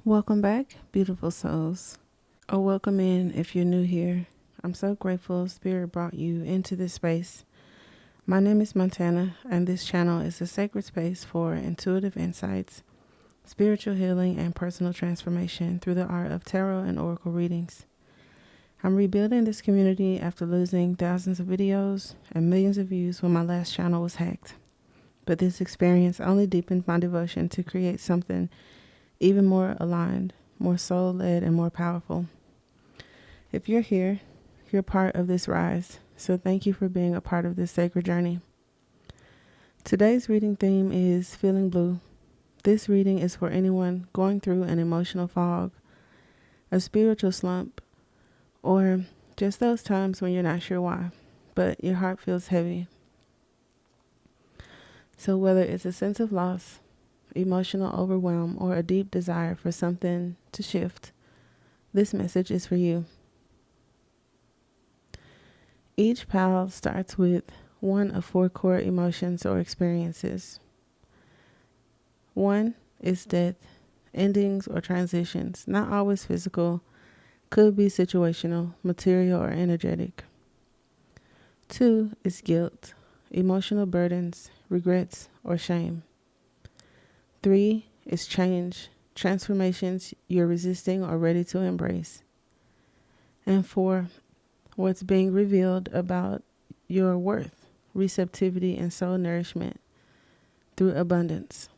Welcome back, beautiful souls. Or welcome in if you're new here. I'm so grateful Spirit brought you into this space. My name is Montana, and this channel is a sacred space for intuitive insights, spiritual healing, and personal transformation through the art of tarot and oracle readings. I'm rebuilding this community after losing thousands of videos and millions of views when my last channel was hacked. But this experience only deepened my devotion to create something even more aligned, more soul-led, and more powerful. If you're here, you're part of this rise, so thank you for being a part of this sacred journey. Today's reading theme is Feeling Blue. This reading is for anyone going through an emotional fog, a spiritual slump, or just those times when you're not sure why, but your heart feels heavy. So whether it's a sense of loss, emotional overwhelm, or a deep desire for something to shift, this message is for you. Each pile starts with one of 4 core emotions or experiences. 1 is death, endings or transitions, not always physical, could be situational, material, or energetic. 2 is guilt, emotional burdens, regrets, or shame. 3 is change, transformations you're resisting or ready to embrace. And 4, what's being revealed about your worth, receptivity, and soul nourishment through abundance.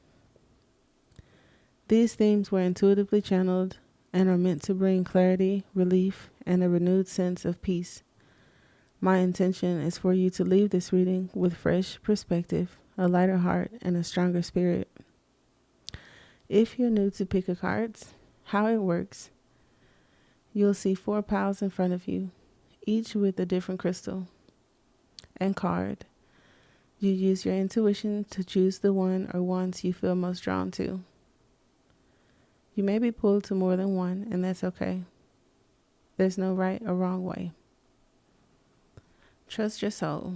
These themes were intuitively channeled and are meant to bring clarity, relief, and a renewed sense of peace. My intention is for you to leave this reading with fresh perspective, a lighter heart, and a stronger spirit. If you're new to pick a cards, how it works, you'll see 4 piles in front of you, each with a different crystal and card. You use your intuition to choose the one or ones you feel most drawn to. You may be pulled to more than one, and that's okay. There's no right or wrong way. Trust your soul.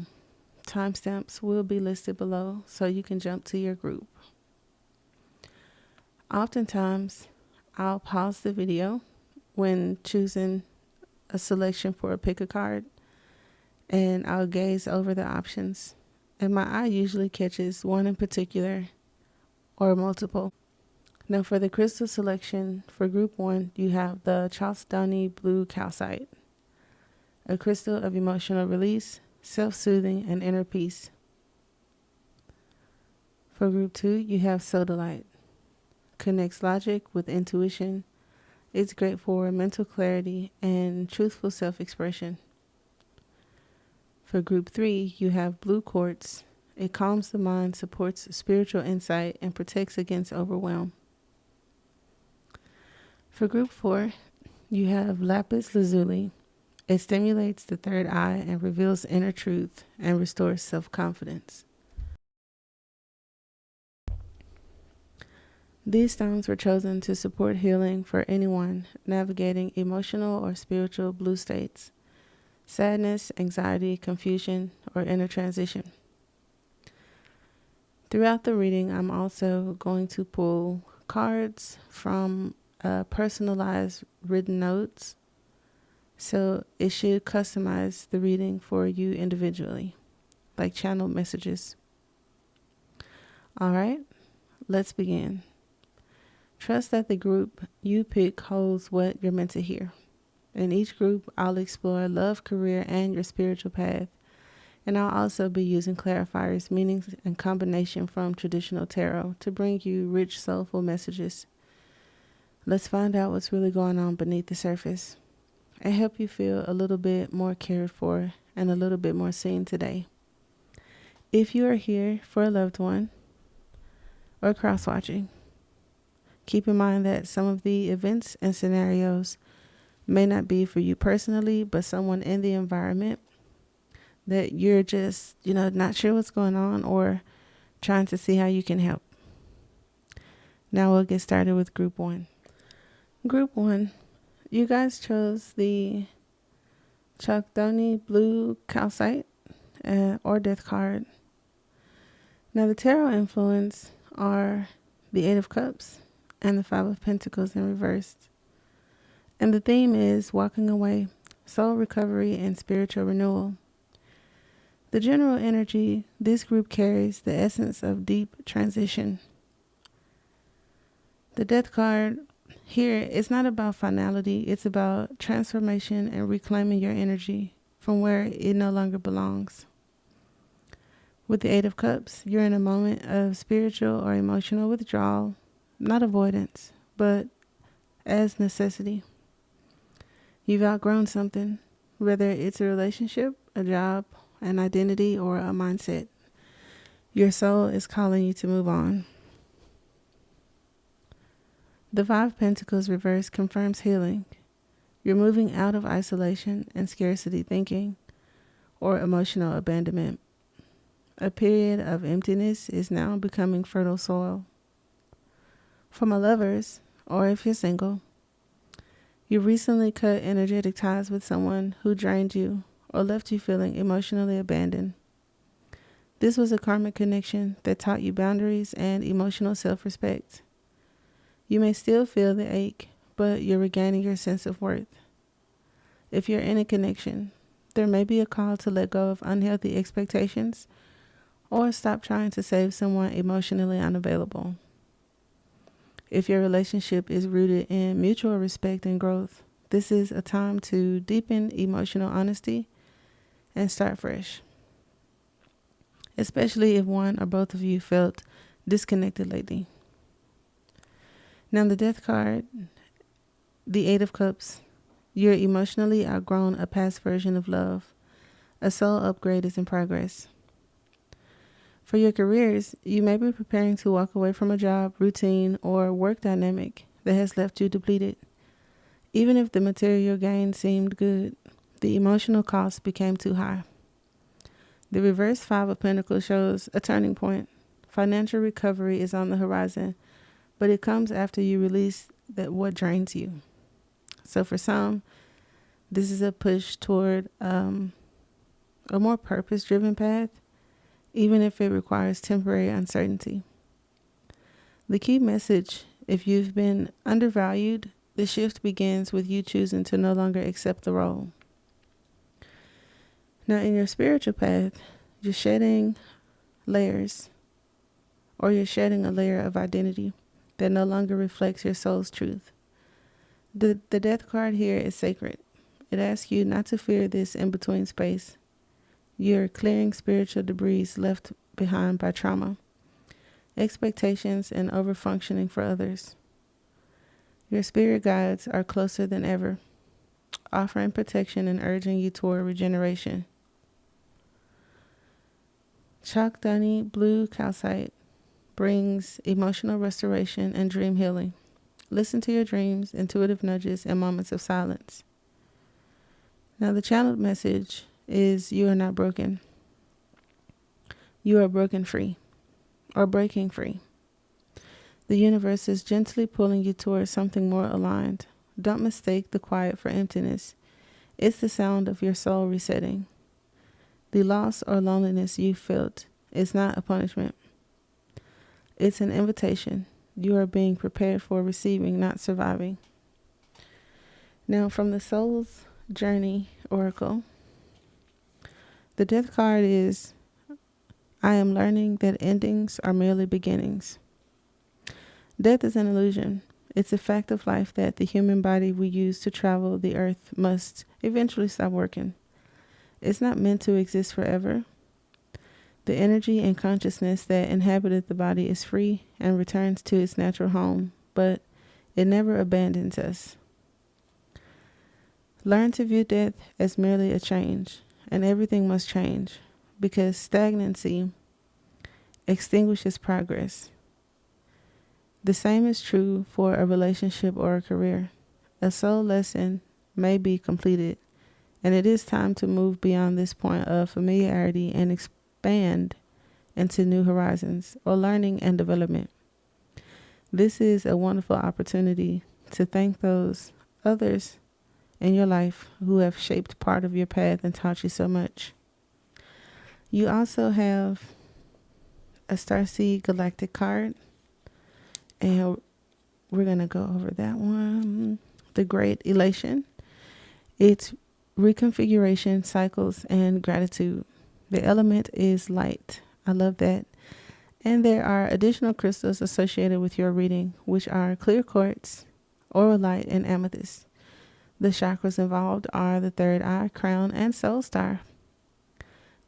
Timestamps will be listed below so you can jump to your group. Oftentimes, I'll pause the video when choosing a selection for a pick a card, and I'll gaze over the options, and my eye usually catches one in particular or multiple. Now for the crystal selection for group 1, you have the Chalcedony Blue Calcite, a crystal of emotional release, self-soothing, and inner peace. For group 2, you have Sodalite, connects logic with intuition. It's great for mental clarity and truthful self-expression. For group 3, you have Blue Quartz. It calms the mind, supports spiritual insight, and protects against overwhelm. For group 4, you have Lapis Lazuli. It stimulates the third eye and reveals inner truth and restores self-confidence. These stones were chosen to support healing for anyone navigating emotional or spiritual blue states, sadness, anxiety, confusion, or inner transition. Throughout the reading, I'm also going to pull cards from personalized written notes, so it should customize the reading for you individually, like channeled messages. All right, let's begin. Trust that the group you pick holds what you're meant to hear. In each group, I'll explore love, career, and your spiritual path. And I'll also be using clarifiers, meanings, and combination from traditional tarot to bring you rich, soulful messages. Let's find out what's really going on beneath the surface and help you feel a little bit more cared for and a little bit more seen today. If you are here for a loved one or cross-watching, keep in mind that some of the events and scenarios may not be for you personally, but someone in the environment that you're just, not sure what's going on or trying to see how you can help. Now we'll get started with group 1. Group 1, you guys chose the Chalcedony Blue Calcite or Death card. Now the tarot influence are the 8 of Cups, and the Five of Pentacles in reverse. And the theme is walking away, soul recovery, and spiritual renewal. The general energy this group carries the essence of deep transition. The Death card here is not about finality, it's about transformation and reclaiming your energy from where it no longer belongs. With the Eight of Cups, you're in a moment of spiritual or emotional withdrawal, not avoidance, but as necessity. You've outgrown something, whether it's a relationship, a job, an identity, or a mindset. Your soul is calling you to move on. The Five of Pentacles reverse confirms healing. You're moving out of isolation and scarcity thinking or emotional abandonment. A period of emptiness is now becoming fertile soil. For my lovers, or if you're single, you recently cut energetic ties with someone who drained you or left you feeling emotionally abandoned. This was a karmic connection that taught you boundaries and emotional self-respect. You may still feel the ache, but you're regaining your sense of worth. If you're in a connection, there may be a call to let go of unhealthy expectations or stop trying to save someone emotionally unavailable. If your relationship is rooted in mutual respect and growth, this is a time to deepen emotional honesty and start fresh, especially if one or both of you felt disconnected lately. Now the Death card, the Eight of Cups, you're emotionally outgrown a past version of love. A soul upgrade is in progress. For your careers, you may be preparing to walk away from a job, routine, or work dynamic that has left you depleted. Even if the material gain seemed good, the emotional cost became too high. The reverse Five of Pentacles shows a turning point. Financial recovery is on the horizon, but it comes after you release what drains you. So for some, this is a push toward a more purpose-driven path, even if it requires temporary uncertainty. The key message: if you've been undervalued, the shift begins with you choosing to no longer accept the role. Now, in your spiritual path, you're shedding layers, or you're shedding a layer of identity that no longer reflects your soul's truth. The Death card here is sacred. It asks you not to fear this in-between space. You're clearing spiritual debris left behind by trauma, expectations, and overfunctioning for others. Your spirit guides are closer than ever, offering protection and urging you toward regeneration. Chalcedony blue calcite brings emotional restoration and dream healing. Listen to your dreams, intuitive nudges, and moments of silence. Now the channeled message is: you are not broken. You are broken free, or breaking free. The universe is gently pulling you towards something more aligned. Don't mistake the quiet for emptiness. It's the sound of your soul resetting. The loss or loneliness you felt is not a punishment. It's an invitation. You are being prepared for receiving, not surviving. Now from the Soul's Journey Oracle, the Death card is: I am learning that endings are merely beginnings. Death is an illusion. It's a fact of life that the human body we use to travel the earth must eventually stop working. It's not meant to exist forever. The energy and consciousness that inhabited the body is free and returns to its natural home, but it never abandons us. Learn to view death as merely a change, and everything must change, because stagnancy extinguishes progress. The same is true for a relationship or a career. A soul lesson may be completed, and it is time to move beyond this point of familiarity and expand into new horizons or learning and development. This is a wonderful opportunity to thank those others in your life who have shaped part of your path and taught you so much. You also have a Starseed Galactic card, and we're going to go over that one. The Great Elation. It's reconfiguration, cycles, and gratitude. The element is light. I love that. And there are additional crystals associated with your reading, which are clear quartz, auralite, and amethyst. The chakras involved are the third eye, crown, and soul star.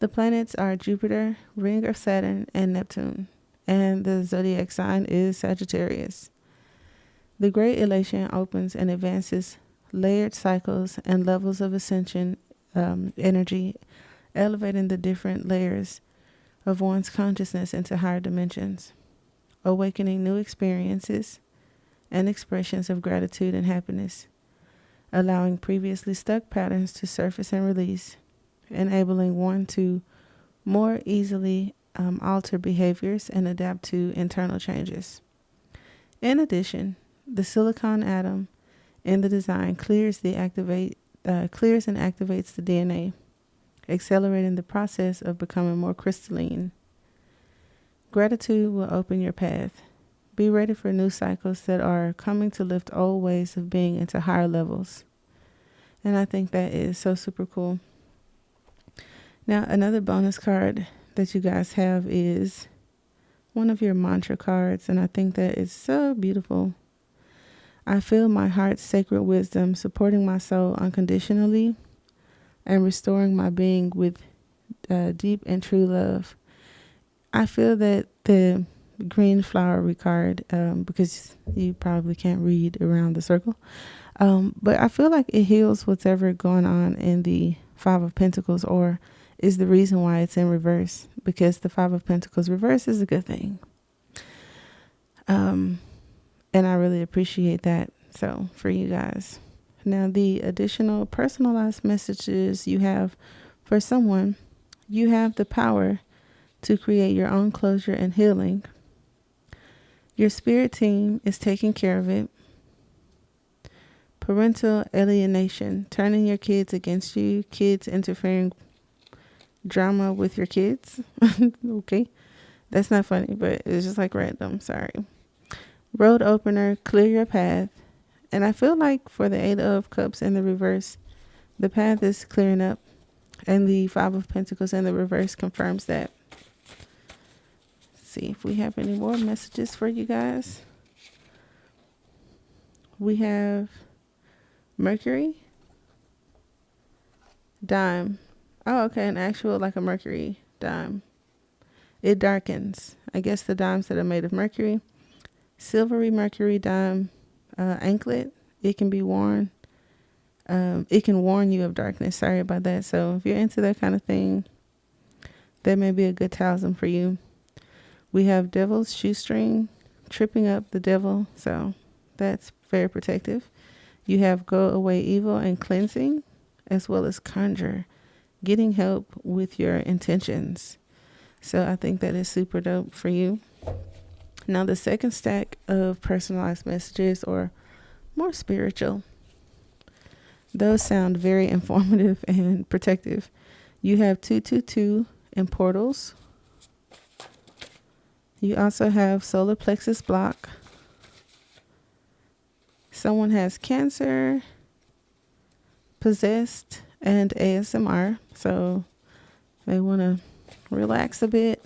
The planets are Jupiter, ring of Saturn, and Neptune. And the zodiac sign is Sagittarius. The Great Elation opens and advances layered cycles and levels of ascension energy, elevating the different layers of one's consciousness into higher dimensions, awakening new experiences and expressions of gratitude and happiness, allowing previously stuck patterns to surface and release, enabling one to more easily alter behaviors and adapt to internal changes. In addition, the silicon atom in the design clears and activates the DNA, accelerating the process of becoming more crystalline. Gratitude will open your path. Be ready for new cycles that are coming to lift old ways of being into higher levels. And I think that is so super cool. Now, another bonus card that you guys have is one of your mantra cards, and I think that is so beautiful. I feel my heart's sacred wisdom supporting my soul unconditionally and restoring my being with deep and true love. I feel that the green flowery card, because you probably can't read around the circle, but I feel like it heals whatever going on in the Five of Pentacles, or is the reason why it's in reverse, because the Five of Pentacles reverse is a good thing. And I really appreciate that. So for you guys. Now, the additional personalized messages you have for someone, you have the power to create your own closure and healing. Your spirit team is taking care of it. Parental alienation, turning your kids against you, kids interfering, drama with your kids. Okay. That's not funny, but it's just like random. Sorry. Road opener, clear your path. And I feel like for the Eight of Cups in the reverse, the path is clearing up. And the Five of Pentacles in the reverse confirms that. Let's see if we have any more messages for you guys. We have Mercury. Dime. Oh, okay. An actual, like a Mercury dime. It darkens. I guess the dimes that are made of Mercury. Silvery Mercury dime anklet. It can be worn. It can warn you of darkness. Sorry about that. So if you're into that kind of thing, that may be a good talisman for you. We have Devil's Shoestring, tripping up the devil. So that's very protective. You have Go Away Evil and Cleansing, as well as Conjure, getting help with your intentions. So I think that is super dope for you. Now, the second stack of personalized messages, or more spiritual, those sound very informative and protective. You have 222 in portals. You also have solar plexus block. Someone has cancer, possessed, and ASMR. So they want to relax a bit.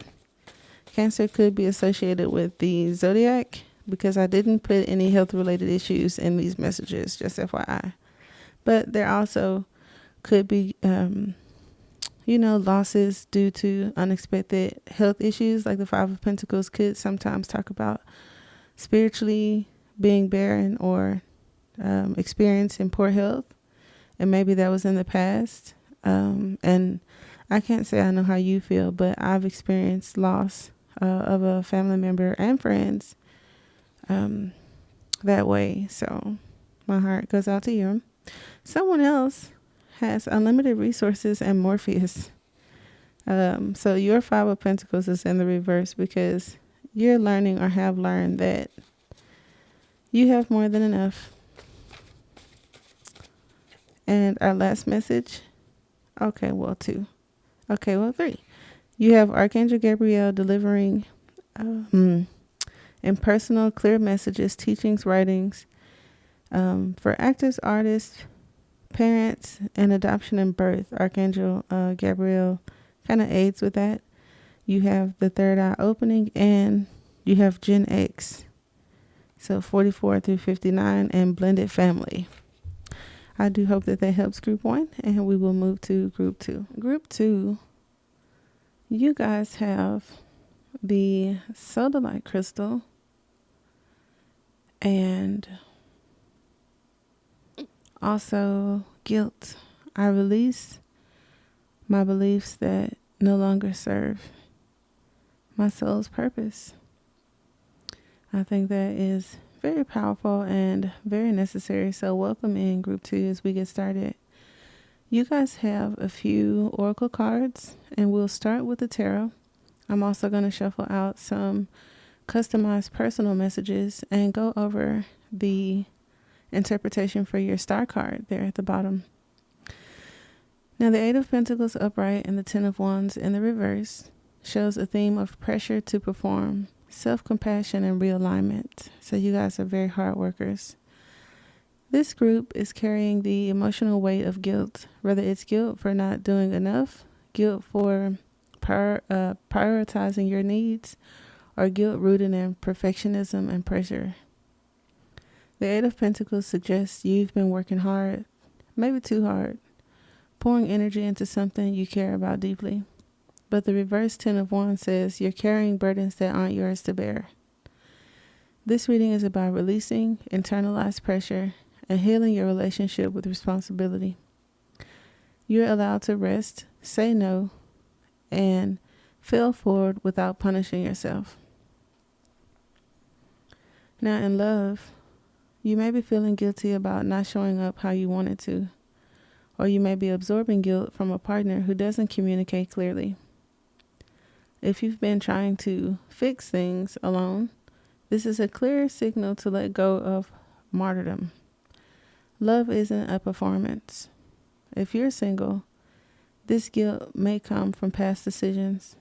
Cancer could be associated with the zodiac, because I didn't put any health related issues in these messages, just FYI. But there also could be, losses due to unexpected health issues. Like the Five of Pentacles could sometimes talk about spiritually being barren or experiencing poor health. And maybe that was in the past. And I can't say I know how you feel, but I've experienced loss of a family member and friends that way. So my heart goes out to you. Someone else has unlimited resources and Morpheus. So your Five of Pentacles is in the reverse, because you're learning or have learned that you have more than enough. And our last message. Okay, well, 2. Okay, well, 3. You have Archangel Gabriel delivering and personal, clear messages, teachings, writings. For actors, artists, parents, and adoption and birth, Archangel Gabriel kind of aids with that. You have the third eye opening, and you have Gen X. So 44 through 59 and blended family. I do hope that helps group 1, and we will move to group 2. Group 2, you guys have the sodalite crystal and also guilt. I release my beliefs that no longer serve my soul's purpose. I think that is very powerful and very necessary. So welcome in group 2 as we get started. You guys have a few oracle cards, and we'll start with the tarot. I'm also going to shuffle out some customized personal messages and go over the interpretation for your star card there at the bottom. Now, the 8 of Pentacles upright and the 10 of Wands in the reverse shows a theme of pressure to perform, self-compassion, and realignment. So you guys are very hard workers. This group is carrying the emotional weight of guilt, whether it's guilt for not doing enough, guilt for prioritizing your needs, or guilt rooted in perfectionism and pressure. The 8 of Pentacles suggests you've been working hard, maybe too hard, pouring energy into something you care about deeply. But the reverse 10 of Wands says you're carrying burdens that aren't yours to bear. This reading is about releasing internalized pressure and healing your relationship with responsibility. You're allowed to rest, say no, and fail forward without punishing yourself. Now, in love, you may be feeling guilty about not showing up how you wanted to, or you may be absorbing guilt from a partner who doesn't communicate clearly. If you've been trying to fix things alone, this is a clear signal to let go of martyrdom. Love isn't a performance. If you're single, this guilt may come from past decisions,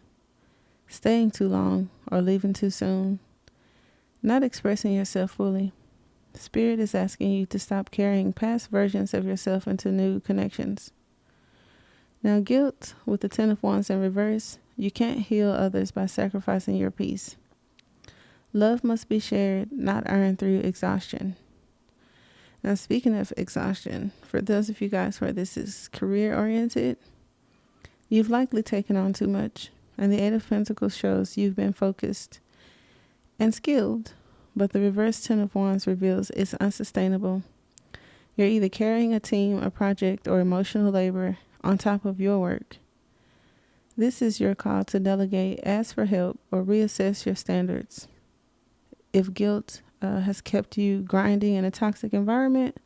staying too long or leaving too soon, not expressing yourself fully. Spirit is asking you to stop carrying past versions of yourself into new connections. Now, guilt with the 10 of Wands in reverse, you can't heal others by sacrificing your peace. Love must be shared, not earned through exhaustion. Now, speaking of exhaustion, for those of you guys where this is career-oriented, you've likely taken on too much, and the 8 of Pentacles shows you've been focused and skilled, but the reverse 10 of Wands reveals it's unsustainable. You're either carrying a team, a project, or emotional labor on top of your work. This is your call to delegate, ask for help, or reassess your standards. If guilt has kept you grinding in a toxic environment,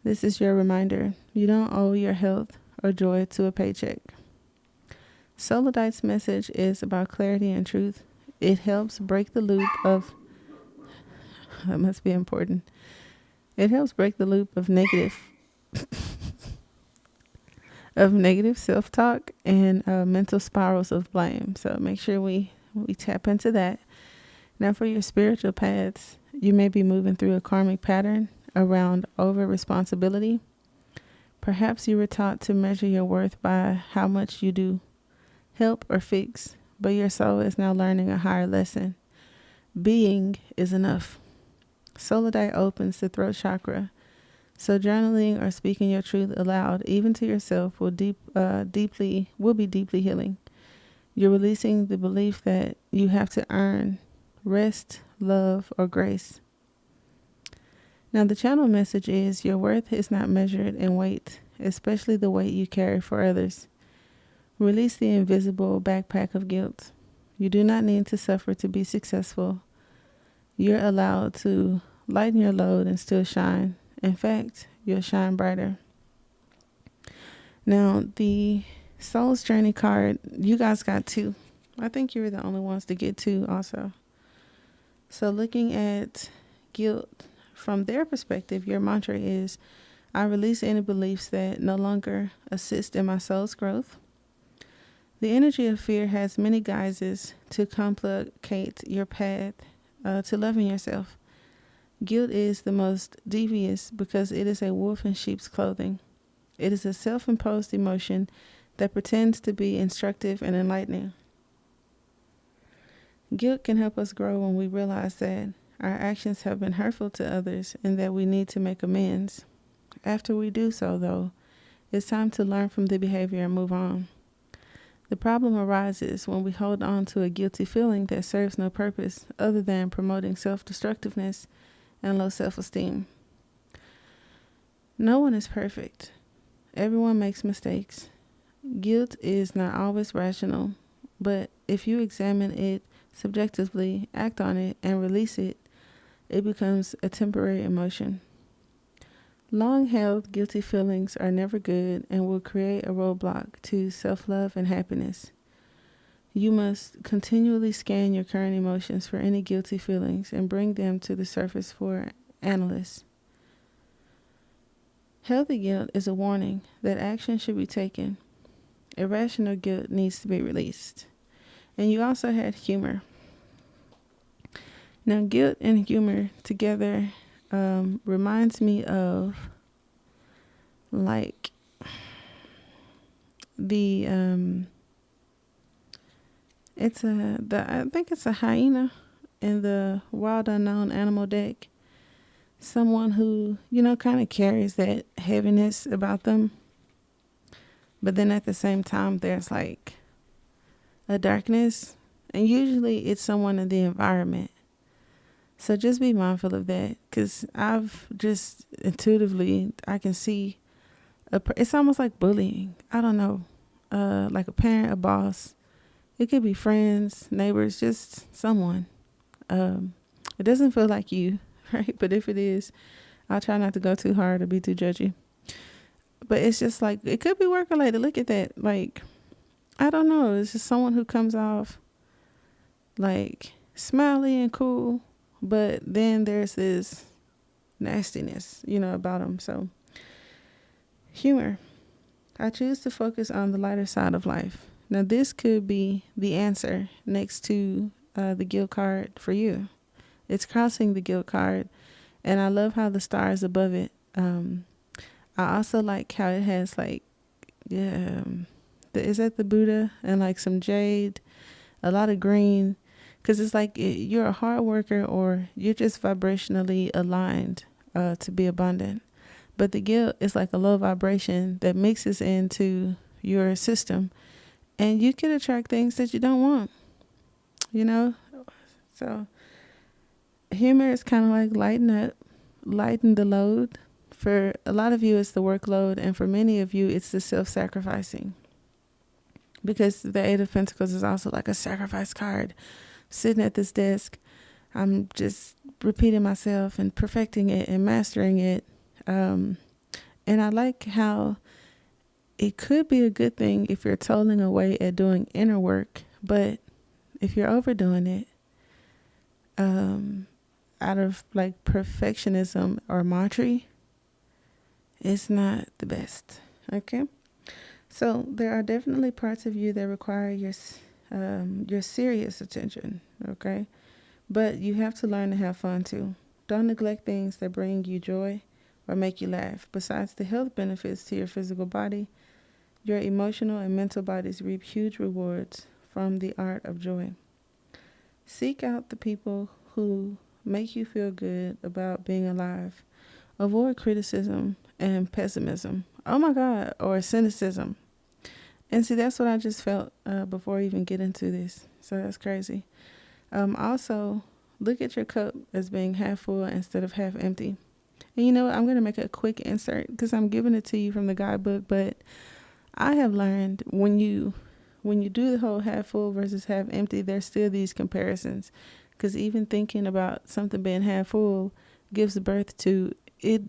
this is your reminder. You don't owe your health or joy to a paycheck. Solidite's message is about clarity and truth. It helps break the loop of, that must be important. It helps break the loop of negative self-talk and mental spirals of blame. So make sure we tap into that. Now, for your spiritual paths, you may be moving through a karmic pattern around over-responsibility. Perhaps you were taught to measure your worth by how much you do, help, or fix, but your soul is now learning a higher lesson. Being is enough. Solidite opens the throat chakra. So journaling or speaking your truth aloud, even to yourself, will be deeply healing. You're releasing the belief that you have to earn rest, love, or grace. Now, the channel message is your worth is not measured in weight, especially the weight you carry for others. Release the invisible backpack of guilt. You do not need to suffer to be successful. You're allowed to lighten your load and still shine. In fact, you'll shine brighter. Now, the Soul's Journey card, you guys got 2. I think you were the only ones to get 2 also. So looking at guilt from their perspective, your mantra is, I release any beliefs that no longer assist in my soul's growth. The energy of fear has many guises to complicate your path to loving yourself. Guilt is the most devious because it is a wolf in sheep's clothing. It is a self-imposed emotion that pretends to be instructive and enlightening. Guilt can help us grow when we realize that our actions have been hurtful to others and that we need to make amends. After we do so, though, it's time to learn from the behavior and move on. The problem arises when we hold on to a guilty feeling that serves no purpose other than promoting self-destructiveness and low self-esteem. No one is perfect. Everyone makes mistakes. Guilt is not always rational, but if you examine it subjectively, act on it, and release it, it becomes a temporary emotion. Long-held guilty feelings are never good and will create a roadblock to self-love and happiness. You must continually scan your current emotions for any guilty feelings and bring them to the surface for analysis. Healthy guilt is a warning that action should be taken. Irrational guilt needs to be released. And you also had humor. Now, guilt and humor together reminds me of like the I think it's a hyena in the Wild Unknown Animal deck. Someone who, kind of carries that heaviness about them. But then at the same time, there's like a darkness. And usually it's someone in the environment. So just be mindful of that. Because I've just intuitively, I can see, it's almost like bullying. I don't know. Like a parent, a boss. It could be friends, neighbors, just someone. It doesn't feel like you, right? But if it is, I'll try not to go too hard or be too judgy. But it's just like, it could be work related. Look at that. Like, I don't know. It's just someone who comes off like smiley and cool. But then there's this nastiness, about them. So humor. I choose to focus on the lighter side of life. Now, this could be the answer next to the guilt card for you. It's crossing the guilt card. And I love how the stars above it. I also like how it has like, is that the Buddha and like some jade, a lot of green. Because it's like you're a hard worker or you're just vibrationally aligned to be abundant. But the guilt is like a low vibration that mixes into your system. And you can attract things that you don't want, So humor is kind of like lighten the load. For a lot of you, it's the workload. And for many of you, it's the self-sacrificing. Because the Eight of Pentacles is also like a sacrifice card. Sitting at this desk, I'm just repeating myself and perfecting it and mastering it. And I like how it could be a good thing if you're toiling away at doing inner work. But if you're overdoing it, out of like perfectionism or martyr, it's not the best. Okay. So there are definitely parts of you that require your serious attention. Okay. But you have to learn to have fun too. Don't neglect things that bring you joy or make you laugh. Besides the health benefits to your physical body, your emotional and mental bodies reap huge rewards from the art of joy. Seek out the people who make you feel good about being alive. Avoid criticism and pessimism. Oh my God, or cynicism. And see, that's what I just felt before I even get into this. So that's crazy. Also, look at your cup as being half full instead of half empty. And you know what? I'm going to make a quick insert because I'm giving it to you from the guidebook. But I have learned when you do the whole half full versus half empty, there's still these comparisons. Because even thinking about something being half full gives birth to it,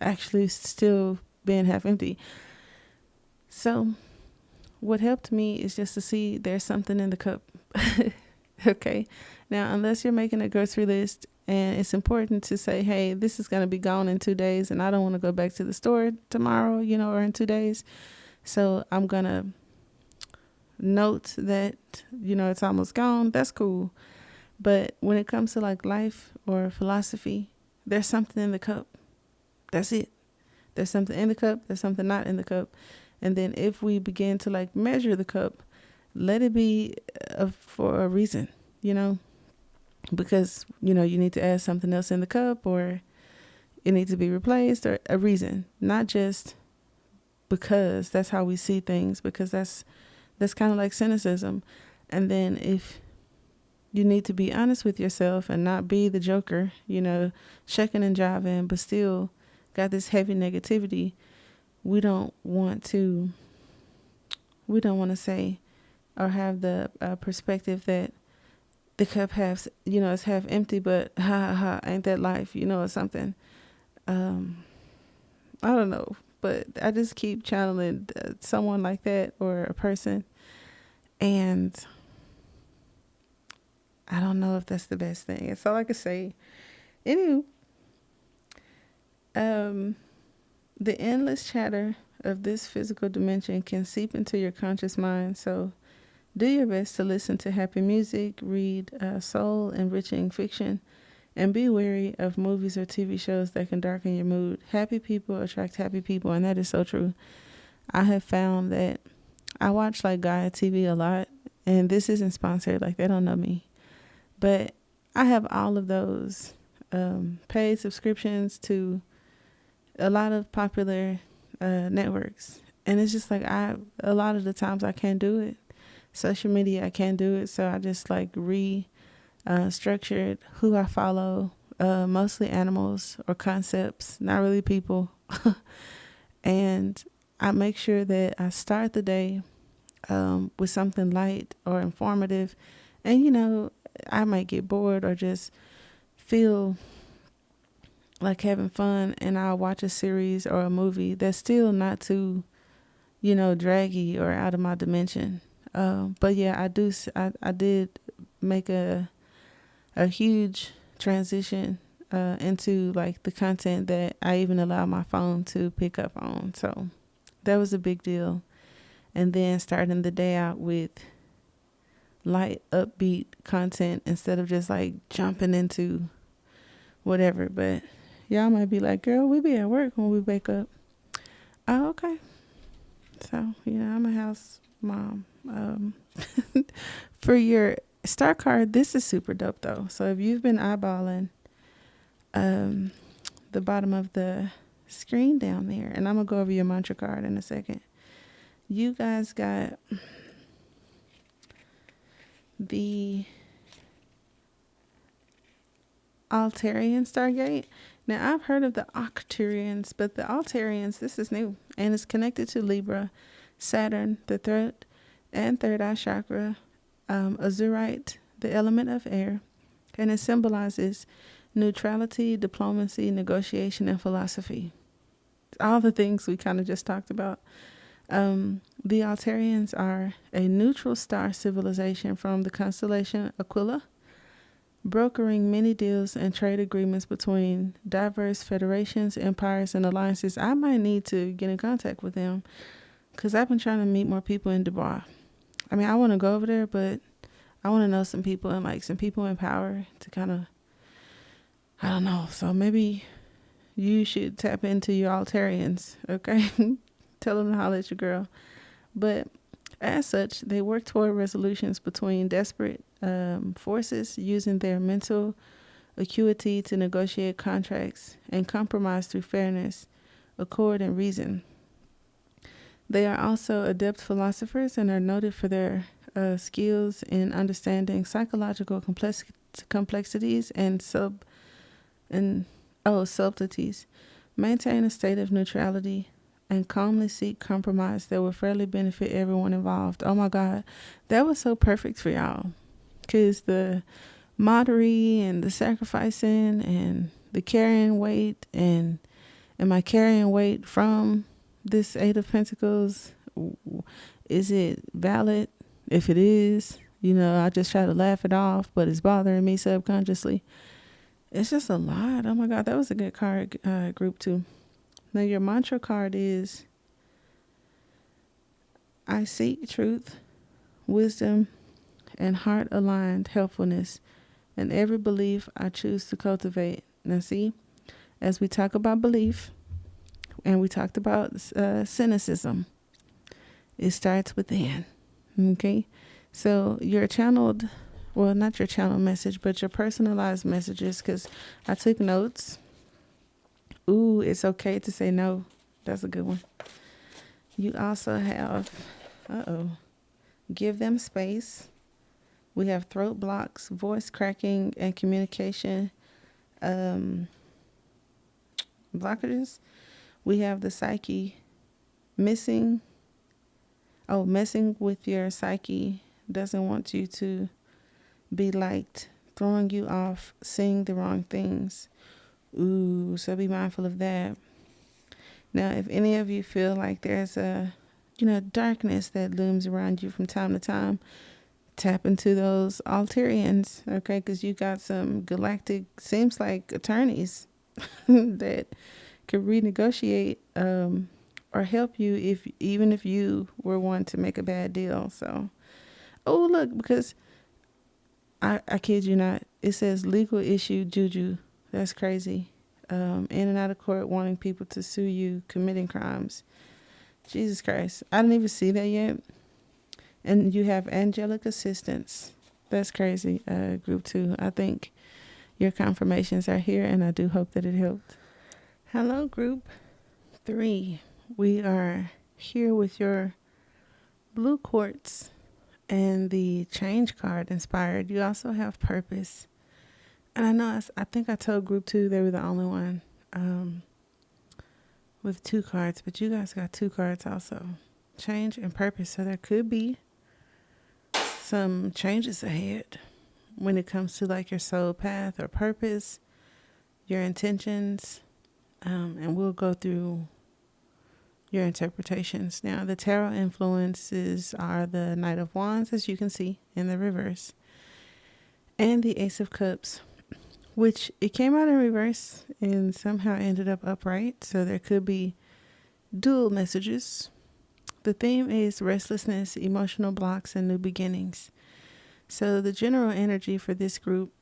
actually still being half empty. So what helped me is just to see there's something in the cup. Okay. Now, unless you're making a grocery list and it's important to say, hey, this is going to be gone in 2 days and I don't want to go back to the store tomorrow, or in 2 days. So I'm going to note that, it's almost gone. That's cool. But when it comes to like life or philosophy, there's something in the cup. That's it. There's something in the cup. There's something not in the cup. And then if we begin to like measure the cup, let it be for a reason, you know, because, you know, you need to add something else in the cup, or it needs to be replaced, or a reason, not just because that's how we see things, because that's kind of like cynicism. And then if you need to be honest with yourself and not be the joker, you know, shucking and jiving, but still got this heavy negativity, we don't want to say or have the perspective that the cup half, you know, it's half empty, but ha ha ha, ain't that life, you know, or something. I don't know, but I just keep channeling someone like that or a person, and I don't know if that's the best thing. It's all I can say. Anywho, the endless chatter of this physical dimension can seep into your conscious mind, so do your best to listen to happy music, read soul-enriching fiction, and be wary of movies or TV shows that can darken your mood. Happy people attract happy people, and that is so true. I have found that I watch like Gaia TV a lot, and this isn't sponsored, like they don't know me. But I have all of those paid subscriptions to a lot of popular networks. And it's just like a lot of the times I can't do it. Social media, I can't do it. So I just like structured who I follow, mostly animals or concepts, not really people. And I make sure that I start the day with something light or informative. And, you know, I might get bored or just feel like having fun, and I'll watch a series or a movie that's still not too, you know, draggy or out of my dimension. But yeah, I did make a huge transition into like the content that I even allow my phone to pick up on. So that was a big deal. And then starting the day out with light, upbeat content instead of just like jumping into whatever. But y'all might be like, girl, we be at work when we wake up. Oh, okay. So, you know, I'm a house mom. For your star card, this is super dope though. So if you've been eyeballing the bottom of the screen down there, and I'm going to go over your mantra card in a second. You guys got the Altarian Stargate. Now, I've heard of the Octurians, but the Altarians, this is new, and it's connected to Libra, Saturn, the third and third eye chakra, Azurite, the element of air, and it symbolizes neutrality, diplomacy, negotiation, and philosophy. All the things we kind of just talked about. The Altarians are a neutral star civilization from the constellation Aquila, brokering many deals and trade agreements between diverse federations, empires, and alliances. I might need to get in contact with them because I've been trying to meet more people in Dubai. I mean, I want to go over there, but I want to know some people and like some people in power to kind of, I don't know. So maybe you should tap into your Altarians, okay? Tell them to holler at your girl. But as such, they work toward resolutions between desperate forces, using their mental acuity to negotiate contracts and compromise through fairness, accord, and reason. They are also adept philosophers and are noted for their skills in understanding psychological complexities and subtleties. Maintain a state of neutrality and calmly seek compromise that will fairly benefit everyone involved. Oh my God, that was so perfect for y'all. Because the moderate and the sacrificing and the carrying weight, and am I carrying weight from this Eight of Pentacles? Is it valid? If it is, you know, I just try to laugh it off, but it's bothering me subconsciously. It's just a lot. Oh my God, that was a good card group too. Now your mantra card is, I seek truth, wisdom, and heart-aligned helpfulness And every belief I choose to cultivate. Now, see, as we talk about belief and we talked about cynicism, it starts within. Okay? So, your channeled, well, not your channel message, but your personalized messages, because I took notes. Ooh, it's okay to say no. That's a good one. You also have, give them space. We have throat blocks, voice cracking, and communication blockages. We have the psyche missing. Oh, messing with your psyche doesn't want you to be liked, throwing you off, saying the wrong things. Ooh, so be mindful of that. Now, if any of you feel like there's a, darkness that looms around you from time to time, tap into those Alterians, okay? Because you got some galactic, seems like attorneys that could renegotiate or help you even if you were one to make a bad deal. So, oh look, because I kid you not, it says legal issue juju. That's crazy. In and out of court wanting people to sue you committing crimes. Jesus Christ. I didn't even see that yet. And you have angelic assistance. That's crazy. Group 2. I think your confirmations are here and I do hope that it helped. Hello, group 3. We are here with your blue quartz and the change card inspired. You also have purpose. And I think I told group 2 they were the only one with 2 cards, but you guys got 2 cards also. Change and purpose. So there could be some changes ahead when it comes to like your soul path or purpose, your intentions, and we'll go through your interpretations. Now, the tarot influences are the Knight of Wands, as you can see in the reverse, and the Ace of Cups, which it came out in reverse and somehow ended up upright. So there could be dual messages. The theme is restlessness, emotional blocks, and new beginnings. So the general energy for this group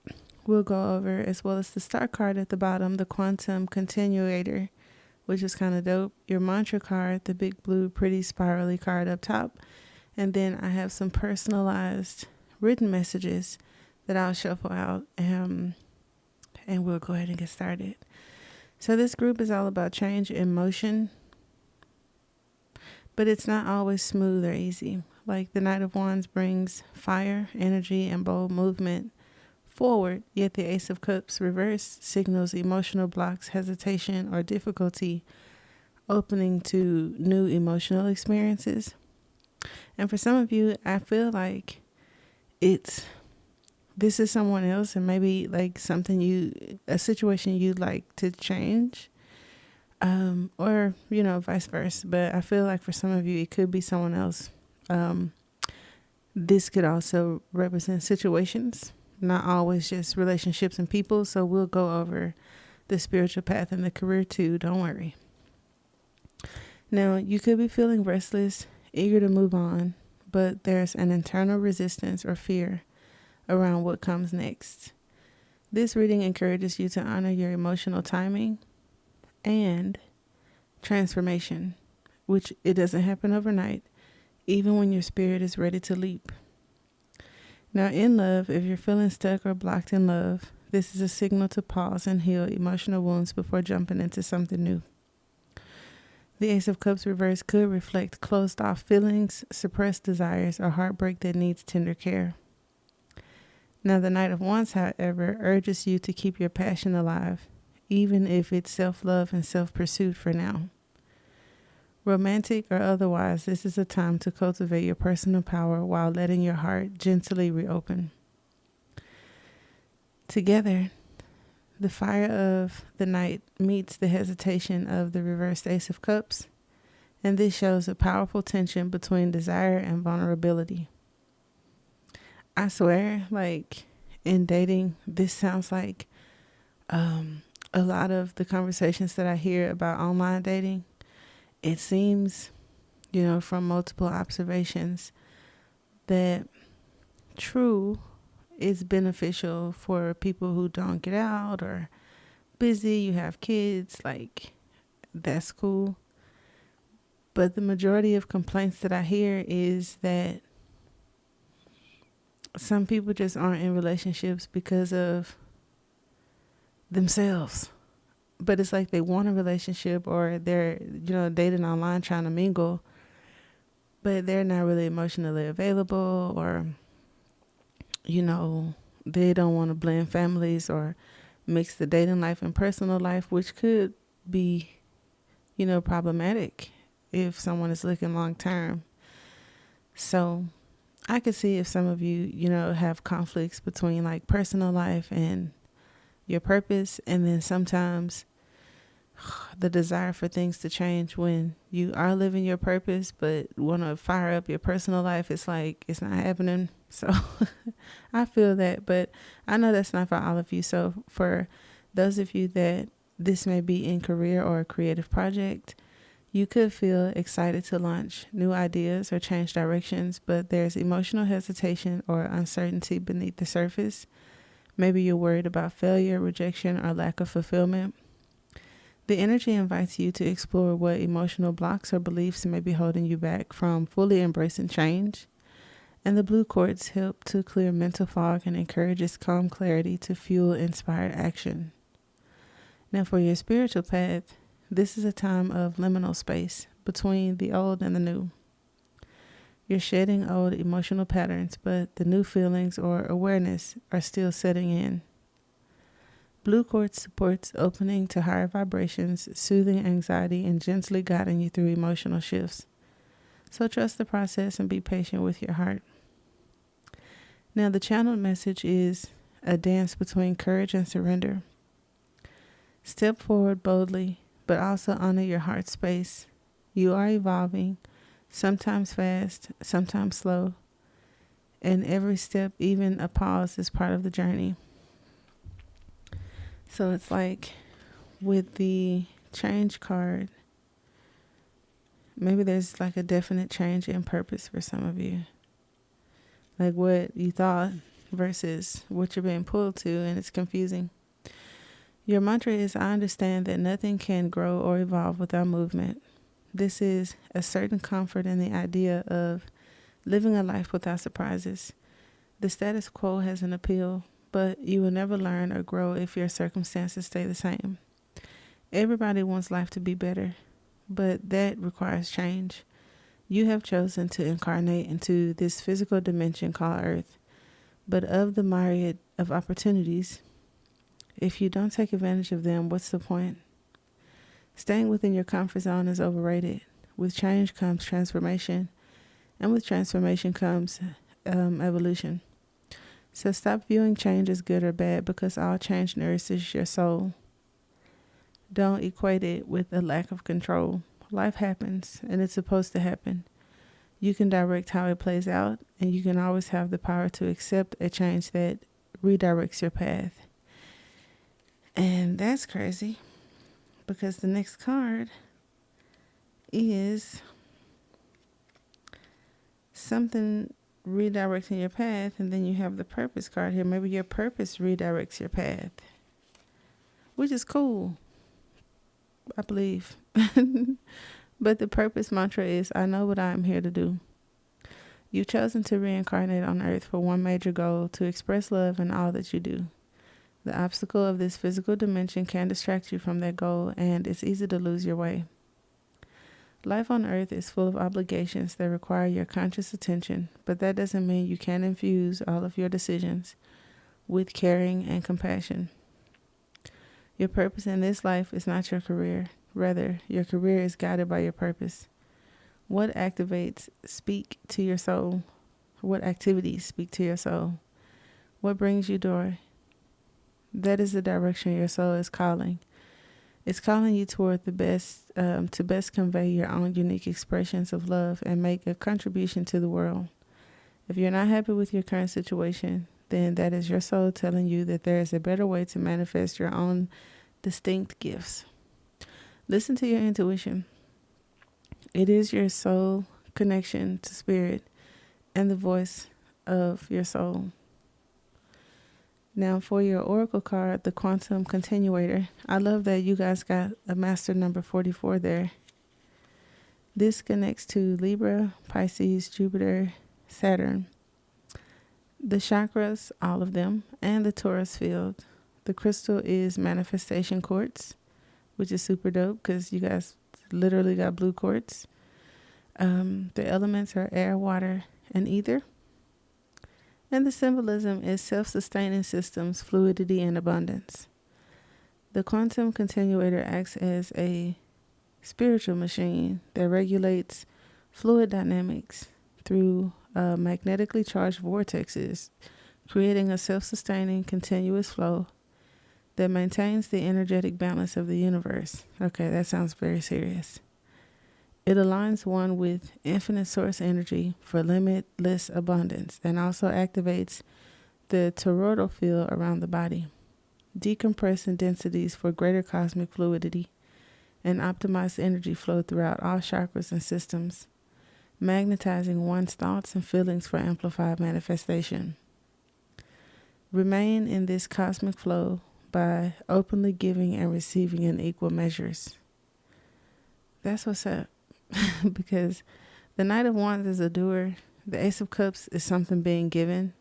we'll go over, as well as the star card at the bottom, the quantum continuator, which is kind of dope. Your mantra card, the big blue pretty spirally card up top. And then I have some personalized written messages that I'll shuffle out and we'll go ahead and get started. So this group is all about change in motion, but it's not always smooth or easy. Like the Knight of Wands brings fire, energy, and bold movement forward, yet the Ace of Cups reverse signals emotional blocks, hesitation, or difficulty opening to new emotional experiences. And for some of you, I feel like this is someone else and maybe like a situation you'd like to change. Or, vice versa. But I feel like for some of you, it could be someone else. This could also represent situations, not always just relationships and people. So we'll go over the spiritual path and the career too. Don't worry. Now, you could be feeling restless, eager to move on, but there's an internal resistance or fear around what comes next. This reading encourages you to honor your emotional timing and transformation, which it doesn't happen overnight, even when your spirit is ready to leap. Now, in love, if you're feeling stuck or blocked in love, this is a signal to pause and heal emotional wounds before jumping into something new. The Ace of Cups reverse could reflect closed off feelings, suppressed desires, or heartbreak that needs tender care. Now, the Knight of Wands, however, urges you to keep your passion alive, even if it's self-love and self-pursuit for now. Romantic or otherwise, this is a time to cultivate your personal power while letting your heart gently reopen. Together, the fire of the Knight meets the hesitation of the reversed Ace of Cups, and this shows a powerful tension between desire and vulnerability. I swear, like in dating, this sounds like a lot of the conversations that I hear about online dating. It seems, from multiple observations, that true it's beneficial for people who don't get out or busy, you have kids, like that's cool. But the majority of complaints that I hear is that some people just aren't in relationships because of themselves. But it's like they want a relationship, or they're, dating online trying to mingle, but they're not really emotionally available, or, they don't want to blend families or mix the dating life and personal life, which could be, problematic if someone is looking long term. So I could see if some of you, have conflicts between like personal life and your purpose. And then sometimes the desire for things to change when you are living your purpose, but want to fire up your personal life. It's like, it's not happening. So I feel that, but I know that's not for all of you. So for those of you that this may be in career or a creative project, you could feel excited to launch new ideas or change directions, but there's emotional hesitation or uncertainty beneath the surface. Maybe you're worried about failure, rejection, or lack of fulfillment. The energy invites you to explore what emotional blocks or beliefs may be holding you back from fully embracing change. And the blue quartz help to clear mental fog and encourages calm clarity to fuel inspired action. Now for your spiritual path, this is a time of liminal space between the old and the new. You're shedding old emotional patterns, but the new feelings or awareness are still setting in. Blue quartz supports opening to higher vibrations, soothing anxiety, and gently guiding you through emotional shifts. So trust the process and be patient with your heart. Now the channeled message is a dance between courage and surrender. Step forward boldly, but also honor your heart space. You are evolving, sometimes fast, sometimes slow, and every step, even a pause, is part of the journey. So it's like with the change card, maybe there's like a definite change in purpose for some of you. Like what you thought versus what you're being pulled to, and it's confusing. Your mantra is, I understand that nothing can grow or evolve without movement. This is a certain comfort in the idea of living a life without surprises. The status quo has an appeal, but you will never learn or grow if your circumstances stay the same. Everybody wants life to be better, but that requires change. You have chosen to incarnate into this physical dimension called Earth, but of the myriad of opportunities, if you don't take advantage of them, what's the point? Staying within your comfort zone is overrated. With change comes transformation, and with transformation comes evolution. So stop viewing change as good or bad, because all change nourishes your soul. Don't equate it with a lack of control. Life happens, and it's supposed to happen. You can direct how it plays out, and you can always have the power to accept a change that redirects your path. And that's crazy, because the next card is something redirecting your path, and then you have the purpose card here. Maybe your purpose redirects your path, which is cool, I believe. But the purpose mantra is, I know what I am here to do. You've chosen to reincarnate on Earth for one major goal: to express love in all that you do. The obstacle of this physical dimension can distract you from that goal, and it's easy to lose your way. Life on Earth is full of obligations that require your conscious attention, but that doesn't mean you can't infuse all of your decisions with caring and compassion. Your purpose in this life is not your career. Rather, your career is guided by your purpose. What activities speak to your soul? What activities speak to your soul? What brings you joy? That is the direction your soul is calling. It's calling you toward the best, to best convey your own unique expressions of love and make a contribution to the world. If you're not happy with your current situation, then that is your soul telling you that there is a better way to manifest your own distinct gifts. Listen to your intuition. It is your soul connection to spirit and the voice of your soul. Now for your oracle card, the quantum continuator. I love that you guys got a master number 44 there. This connects to Libra, Pisces, Jupiter, Saturn, the chakras, all of them, and the Taurus field. The crystal is manifestation quartz, which is super dope because you guys literally got blue quartz. The elements are air, water, and ether. And the symbolism is self-sustaining systems, fluidity, and abundance. The quantum continuator acts as a spiritual machine that regulates fluid dynamics through magnetically charged vortexes, creating a self-sustaining continuous flow that maintains the energetic balance of the universe. Okay, that sounds very serious. It aligns one with infinite source energy for limitless abundance and also activates the toroidal field around the body, decompressing densities for greater cosmic fluidity and optimized energy flow throughout all chakras and systems, magnetizing one's thoughts and feelings for amplified manifestation. Remain in this cosmic flow by openly giving and receiving in equal measures. That's what's up. Because the Knight of Wands is a doer. The Ace of Cups is something being given.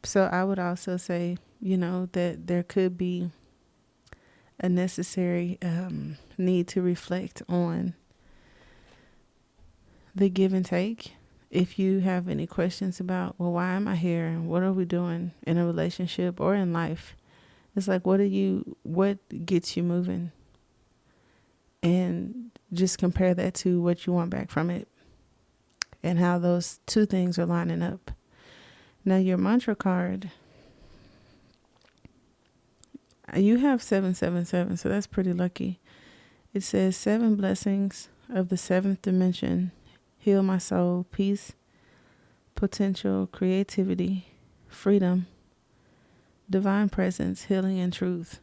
So I would also say, that there could be a necessary need to reflect on the give and take. If you have any questions about, well, why am I here? And what are we doing in a relationship or in life? It's like, what gets you moving? And just compare that to what you want back from it and how those two things are lining up. Now your mantra card, you have 777, so that's pretty lucky. It says 7 blessings of the 7th dimension. Heal my soul, peace, potential, creativity, freedom, divine presence, healing, and truth.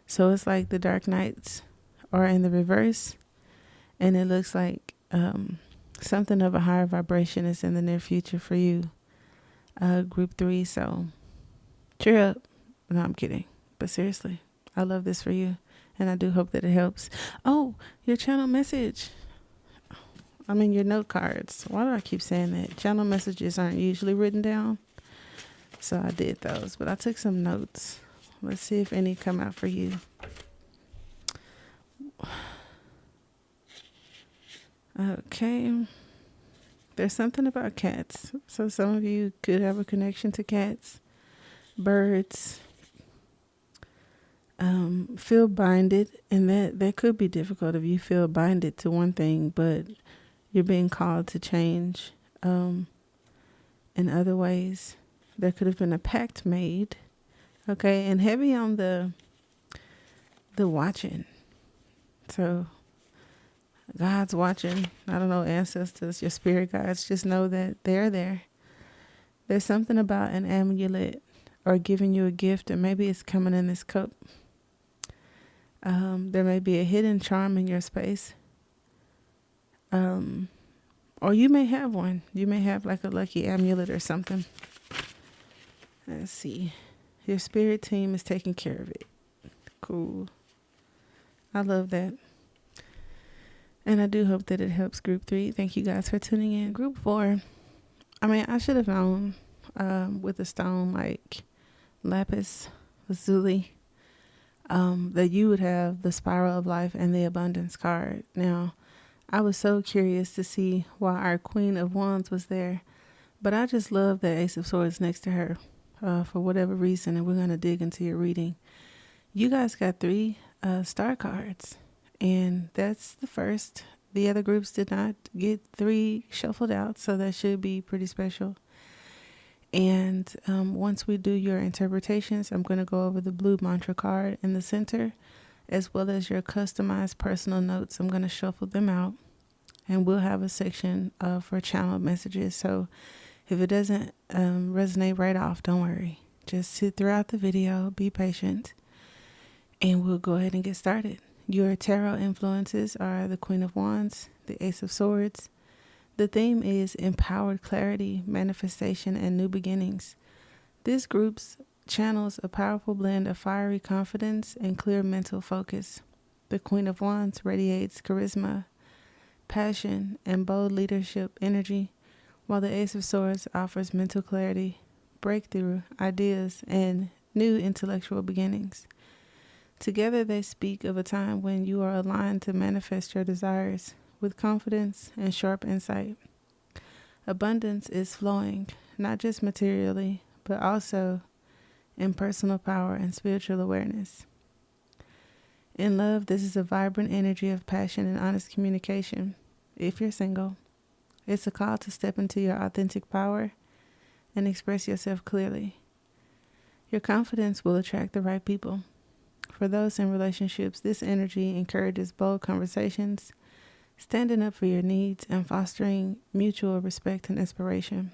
So it's like the dark nights are in the reverse, and it looks like something of a higher vibration is in the near future for you, group 3. So cheer up. No, I'm kidding. But seriously, I love this for you, and I do hope that it helps. Oh, your channel message. Your note cards. Why do I keep saying that? Channel messages aren't usually written down, so I did those. But I took some notes. Let's see if any come out for you. Okay. There's something about cats. So some of you could have a connection to cats, birds. Feel binded, and that could be difficult if you feel binded to one thing, but you're being called to change in other ways. There could have been a pact made. Okay, and heavy on the watching. So God's watching. I don't know, ancestors, your spirit guides, just know that they're there. There's something about an amulet or giving you a gift, and maybe it's coming in this cup. There may be a hidden charm in your space. Or you may have one. You may have like a lucky amulet or something. Let's see. Your spirit team is taking care of it. Cool. I love that. And I do hope that it helps group 3. Thank you guys for tuning in. Group 4. I should have known with a stone like lapis lazuli that you would have the spiral of life and the abundance card. Now, I was so curious to see why our Queen of Wands was there, but I just love the Ace of Swords next to her for whatever reason, and we're going to dig into your reading. You guys got 3 star cards, and that's the first. The other groups did not get 3 shuffled out, so that should be pretty special. And once we do your interpretations, I'm going to go over the blue mantra card in the center, as well as your customized personal notes. I'm going to shuffle them out, and we'll have a section for channel messages. So if it doesn't resonate right off, don't worry. Just sit throughout the video, be patient, and we'll go ahead and get started. Your tarot influences are the Queen of Wands, the Ace of Swords. The theme is empowered clarity, manifestation, and new beginnings. This group's channels a powerful blend of fiery confidence and clear mental focus. The Queen of Wands radiates charisma, passion, and bold leadership energy, while the Ace of Swords offers mental clarity, breakthrough, ideas, and new intellectual beginnings. Together, they speak of a time when you are aligned to manifest your desires with confidence and sharp insight. Abundance is flowing, not just materially, but also in personal power and spiritual awareness. In love, this is a vibrant energy of passion and honest communication. If you're single, it's a call to step into your authentic power and express yourself clearly. Your confidence will attract the right people. For those in relationships, this energy encourages bold conversations, standing up for your needs, and fostering mutual respect and inspiration.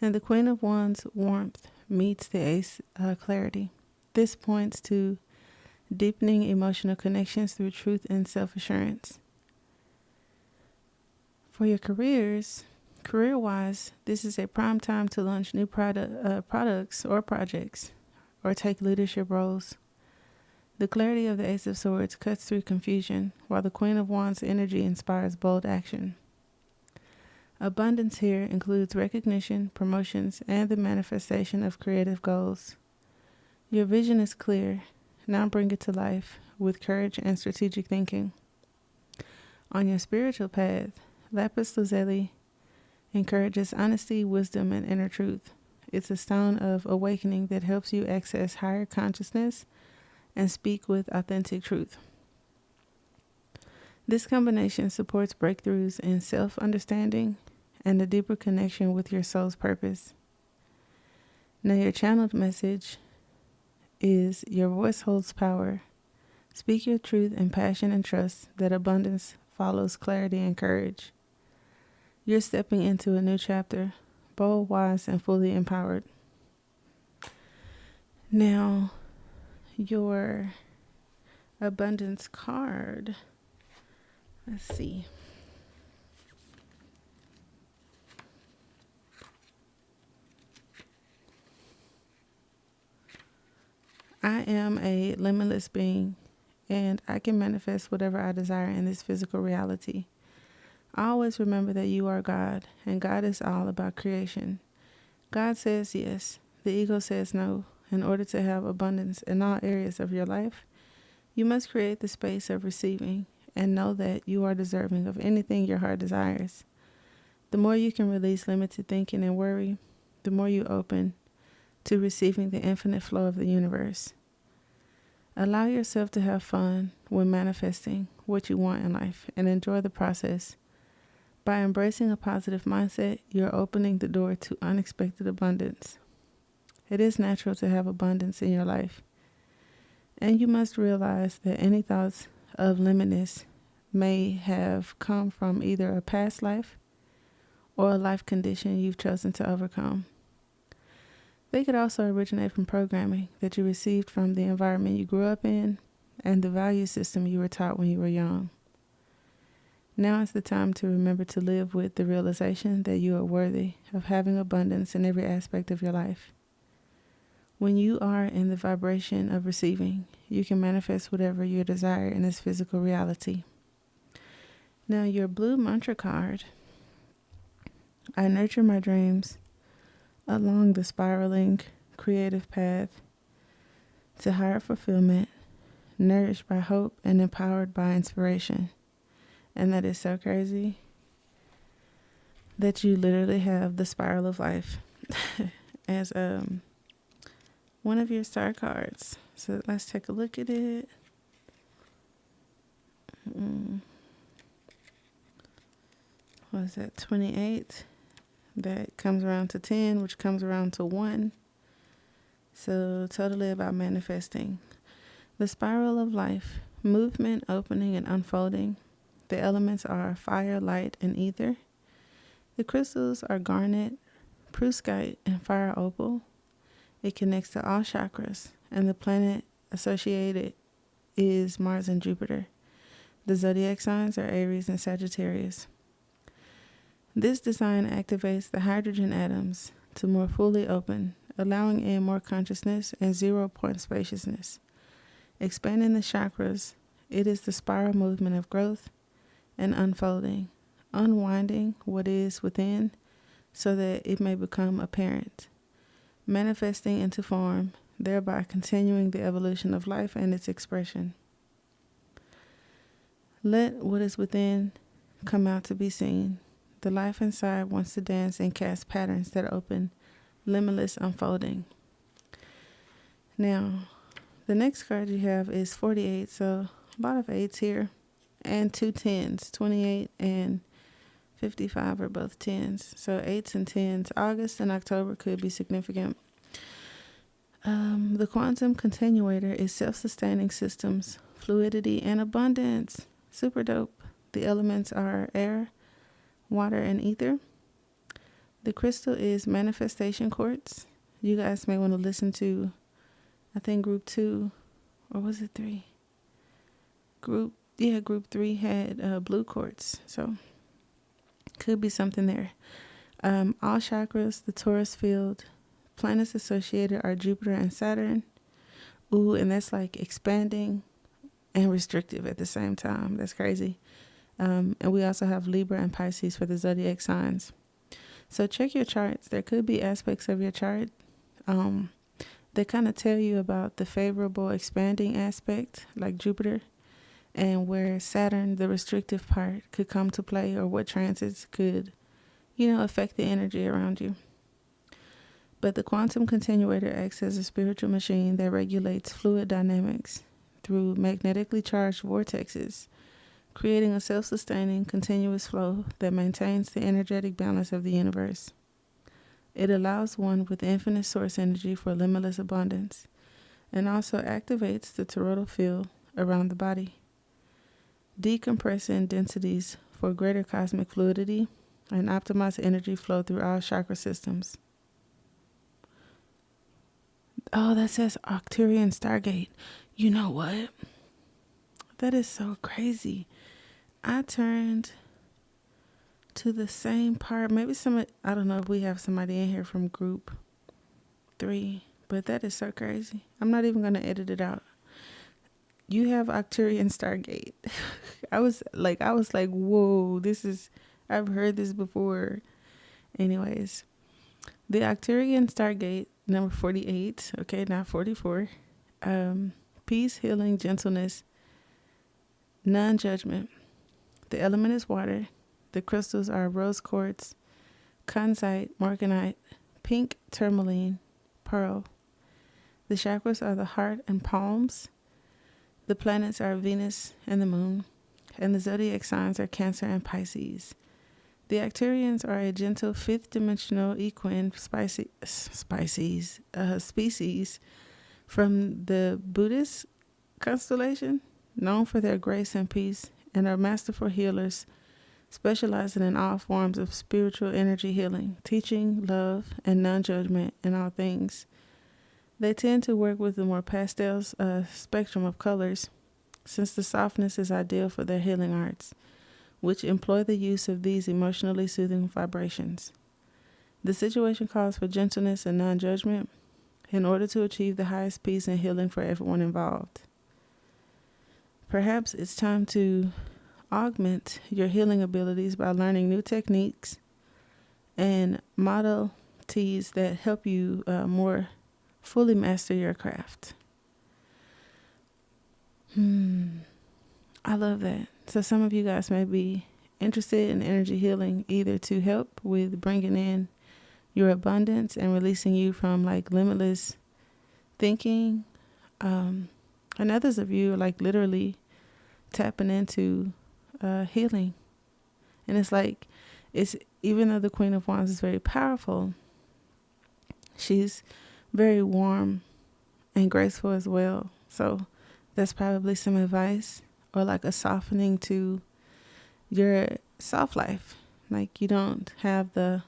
And the Queen of Wands' warmth meets the Ace clarity. This points to deepening emotional connections through truth and self-assurance. For your career-wise, this is a prime time to launch new products or projects or take leadership roles. The clarity of the Ace of Swords cuts through confusion, while the Queen of Wands' energy inspires bold action. Abundance here includes recognition, promotions, and the manifestation of creative goals. Your vision is clear. Now bring it to life with courage and strategic thinking. On your spiritual path, lapis lazuli encourages honesty, wisdom, and inner truth. It's a stone of awakening that helps you access higher consciousness and speak with authentic truth. This combination supports breakthroughs in self-understanding and a deeper connection with your soul's purpose. Now, your channeled message is your voice holds power. Speak your truth in passion and trust that abundance follows clarity and courage. You're stepping into a new chapter, bold, wise, and fully empowered. Now, your abundance card. Let's see. I am a limitless being, and I can manifest whatever I desire in this physical reality. Always remember that you are God, and God is all about creation. God says yes, the ego says no. In order to have abundance in all areas of your life, you must create the space of receiving and know that you are deserving of anything your heart desires. The more you can release limited thinking and worry, the more you open to receiving the infinite flow of the universe. Allow yourself to have fun when manifesting what you want in life and enjoy the process. By embracing a positive mindset, you're opening the door to unexpected abundance. It is natural to have abundance in your life, and you must realize that any thoughts of limitness may have come from either a past life or a life condition you've chosen to overcome. They could also originate from programming that you received from the environment you grew up in and the value system you were taught when you were young. Now is the time to remember to live with the realization that you are worthy of having abundance in every aspect of your life. When you are in the vibration of receiving, you can manifest whatever you desire in this physical reality. Now, your blue mantra card. I nurture my dreams along the spiraling creative path to higher fulfillment, nourished by hope and empowered by inspiration. And that is so crazy that you literally have the spiral of life as one of your star cards. So let's take a look at it. What is that? 28. That comes around to 10, which comes around to 1. So totally about manifesting. The spiral of life, movement, opening, and unfolding. The elements are fire, light, and ether. The crystals are garnet, pruskite, and fire opal. It connects to all chakras, and the planet associated is Mars and Jupiter. The zodiac signs are Aries and Sagittarius. This design activates the hydrogen atoms to more fully open allowing in more consciousness and 0 point spaciousness. Expanding the chakras, it is the spiral movement of growth and unfolding, unwinding what is within so that it may become apparent, manifesting into form, thereby continuing the evolution of life and its expression. Let what is within come out to be seen. The life inside wants to dance and cast patterns that open limitless unfolding. Now, the next card you have is 48, so a lot of 8s here, and 2 10s. 28 and 55 are both 10s, so 8s and 10s. August and October could be significant. The quantum continuator is self-sustaining systems, fluidity, and abundance. Super dope. The elements are air, water, and ether. The crystal is manifestation quartz. You guys may want to listen to, I think group 2, or was it 3? Group 3 had blue quartz, so could be something there. All chakras, the Taurus field, planets associated are Jupiter and Saturn. Ooh, and that's like expanding and restrictive at the same time. That's crazy. And we also have Libra and Pisces for the zodiac signs. So check your charts. There could be aspects of your chart that kind of tell you about the favorable expanding aspect, like Jupiter, and where Saturn, the restrictive part, could come to play, or what transits could, affect the energy around you. But the quantum continuator acts as a spiritual machine that regulates fluid dynamics through magnetically charged vortexes, creating a self-sustaining, continuous flow that maintains the energetic balance of the universe. It allows one with infinite source energy for limitless abundance, and also activates the toroidal field around the body, decompressing densities for greater cosmic fluidity and optimize energy flow through all chakra systems. Oh, that says Arcturian Stargate. You know what? That is so crazy. I turned to the same part. Maybe I don't know if we have somebody in here from group 3, but that is so crazy. I'm not even going to edit it out. You have Arcturian Stargate. I was like, whoa, I've heard this before. Anyways, the Arcturian Stargate, number 48, okay, not 44. Peace, healing, gentleness, non-judgment. The element is water. The crystals are rose quartz, conzite, morganite, pink tourmaline, pearl. The chakras are the heart and palms. The planets are Venus and the moon. And the zodiac signs are Cancer and Pisces. The Arcturians are a gentle fifth dimensional equine species from the Buddhist constellation, known for their grace and peace, and are masterful healers, specializing in all forms of spiritual energy healing, teaching love and non-judgment in all things. They tend to work with the more pastel spectrum of colors, since the softness is ideal for their healing arts, which employ the use of these emotionally soothing vibrations. The situation calls for gentleness and non-judgment in order to achieve the highest peace and healing for everyone involved. Perhaps it's time to augment your healing abilities by learning new techniques and modalities that help you more fully master your craft. I love that. So some of you guys may be interested in energy healing, either to help with bringing in your abundance and releasing you from like limitless thinking. And others of you are like literally tapping into healing. And it's even though the Queen of Wands is very powerful, she's very warm and graceful as well. So that's probably some advice, or like a softening to your soft life. Like you don't have a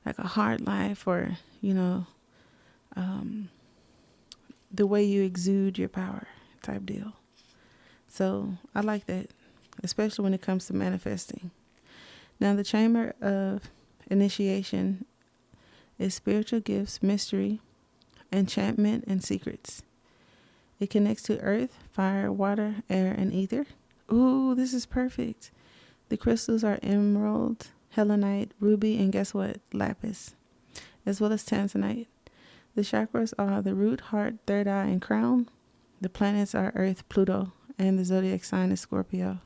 hard life, or the way you exude your power type deal. So I like that, especially when it comes to manifesting. Now the chamber of initiation is spiritual gifts, mystery, enchantment, and secrets. It connects to earth, fire, water, air, and ether. Ooh, this is perfect. The crystals are emerald, helenite, ruby, and guess what? Lapis, as well as tanzanite. The chakras are the root, heart, third eye, and crown. The planets are Earth, Pluto, and the zodiac sign is Scorpio.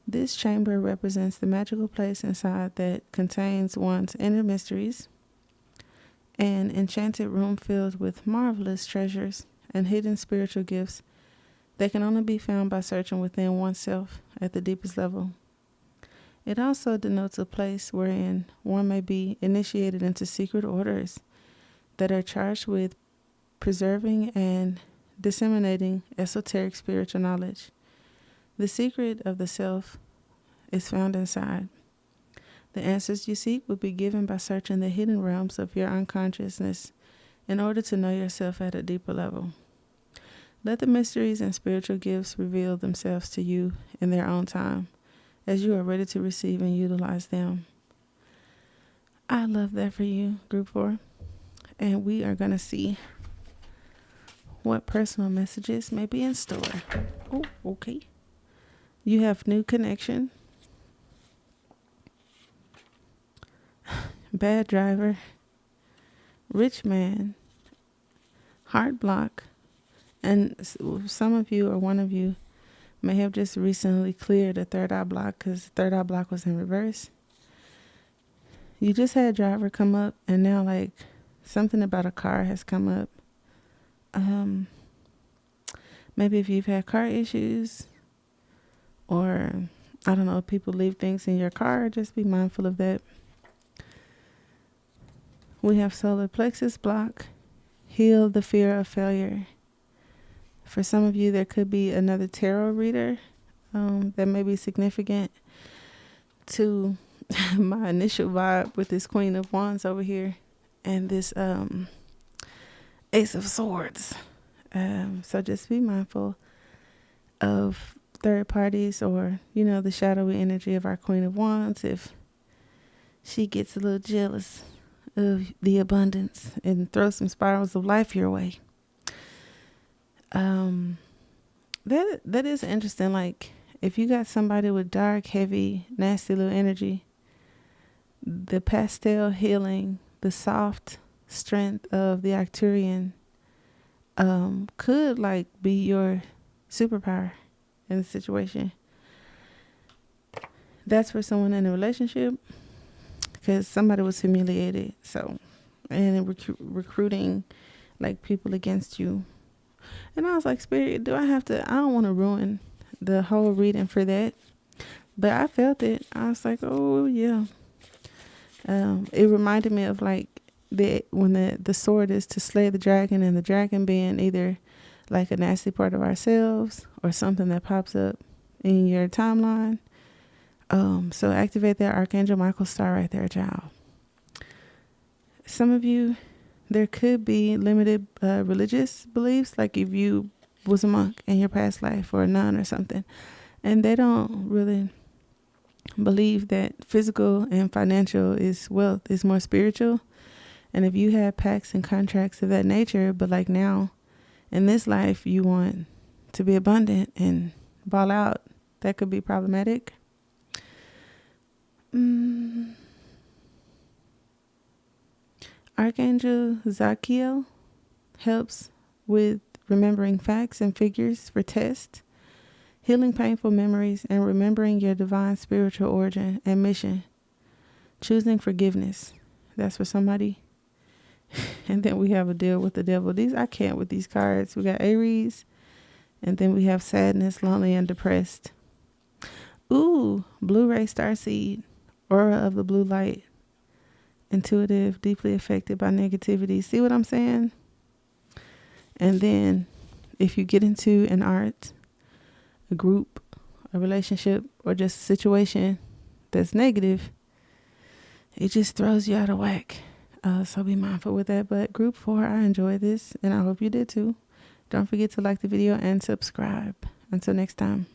This chamber represents the magical place inside that contains one's inner mysteries, an enchanted room filled with marvelous treasures and hidden spiritual gifts that can only be found by searching within oneself at the deepest level. It also denotes a place wherein one may be initiated into secret orders that are charged with preserving and disseminating esoteric spiritual knowledge. The secret of the self is found inside. The answers you seek will be given by searching the hidden realms of your unconsciousness in order to know yourself at a deeper level. Let the mysteries and spiritual gifts reveal themselves to you in their own time as you are ready to receive and utilize them. I love that for you, Group 4. And we are going to see what personal messages may be in store. Oh, okay. You have new connection. Bad driver. Rich man. Heart block. And some of you or one of you may have just recently cleared a third eye block because the third eye block was in reverse. You just had driver come up and now like something about a car has come up. Maybe if you've had car issues or, I don't know, people leave things in your car, just be mindful of that. We have solar plexus block, heal the fear of failure. For some of you, there could be another tarot reader that may be significant to my initial vibe with this Queen of Wands over here and this Ace of Swords. So just be mindful of third parties or, the shadowy energy of our Queen of Wands if she gets a little jealous of the abundance and throw some spirals of life your way. That is interesting. Like if you got somebody with dark, heavy, nasty little energy, the pastel healing, the soft strength of the Arcturian could like be your superpower in the situation. That's for someone in a relationship because somebody was humiliated. So, and recruiting like people against you. And I was like, Spirit, I don't want to ruin the whole reading for that. But I felt it. I was like, oh yeah. It reminded me of like when the sword is to slay the dragon, and the dragon being either like a nasty part of ourselves or something that pops up in your timeline. So activate that Archangel Michael star right there, child. Some of you, there could be limited religious beliefs, like if you was a monk in your past life or a nun or something, and they don't really believe that physical and financial is wealth, is more spiritual. And if you have pacts and contracts of that nature, but like now in this life you want to be abundant and ball out, that could be problematic. Archangel Zachiel helps with remembering facts and figures for tests, healing painful memories, and remembering your divine spiritual origin and mission. Choosing forgiveness. That's for somebody. And then we have a deal with the devil. I can't with these cards. We got Aries, and then we have sadness, lonely, and depressed. Ooh, Blu-ray starseed, aura of the blue light. Intuitive, deeply affected by negativity. See what I'm saying? And then if you get into an art, a group, a relationship, or just a situation that's negative, it just throws you out of whack. So be mindful with that. But group 4, I enjoyed this, and I hope you did too. Don't forget to like the video and subscribe. Until next time.